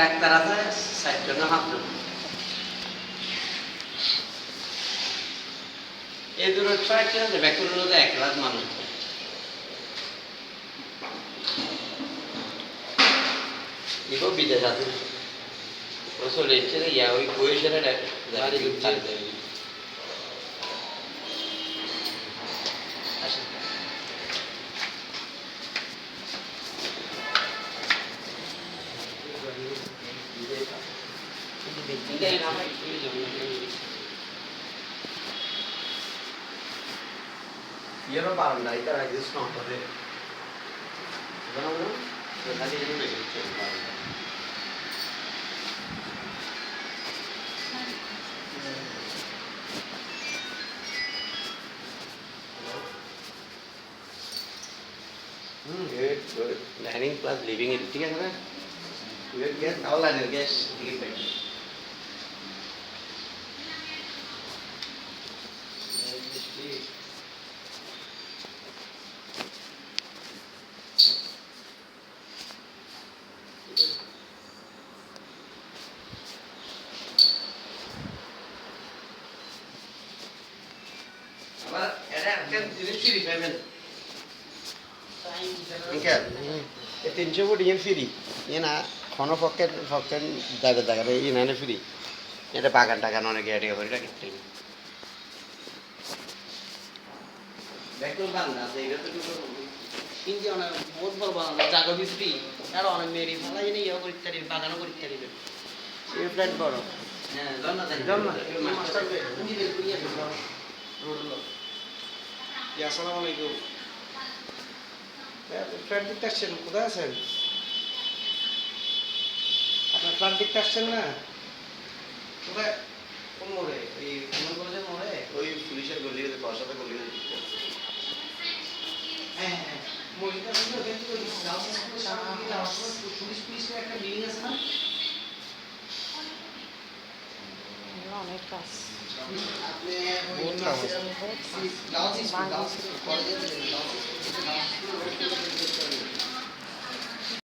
Doctor আছে 60 জন না 7 জন এই দূর ট্রাইকে আছে ব্যাকুল হতে 1 লাখ মানুষ ইগো বিদেশ আছে ওসব লেকচারে ইয়া ওই কোয়েশনে দাঁড়িয়ে দিতে আসেন Io non parlo dai canali di snob, no? Tadi ini lagi coba. Good, good. Learning plus living itu ठीक है ना? Good, good. Tahu lah nih guys, dikit baik. তিনশো ফুট ইয়ে ফ্রি ইয়ে না কোনো পক্ষের দাগে দাগারে ইয়ে না ফ্রি এটা বাগান টাগান অনেকে এডিয়া করে রাখি বহুত বড় বাগান জাগো ফ্রি আর অনেক মেরি ভালো জানি ইয়ে করে ইত্যাদি বাগানও করে ইত্যাদি এই ফ্ল্যাট বড় হ্যাঁ জন্ম মাস্টার আসসালামু আলাইকুম ফ্ল্যাট দেখতে আসছেন কোথায় আছেন আপনার ফ্ল্যাট দেখতে আসছেন না কোথায় কোন মোড়ে এই কোন কলেজের মোড়ে ওই পুলিশের গলি পাশাতে গলি হ্যাঁ হ্যাঁ মহিলা সুন্দর কিন্তু পুলিশ একটা বিল্ডিং আছে না অনেক কাজ আপনি বহুত কাজ আছে গাউস কলেজে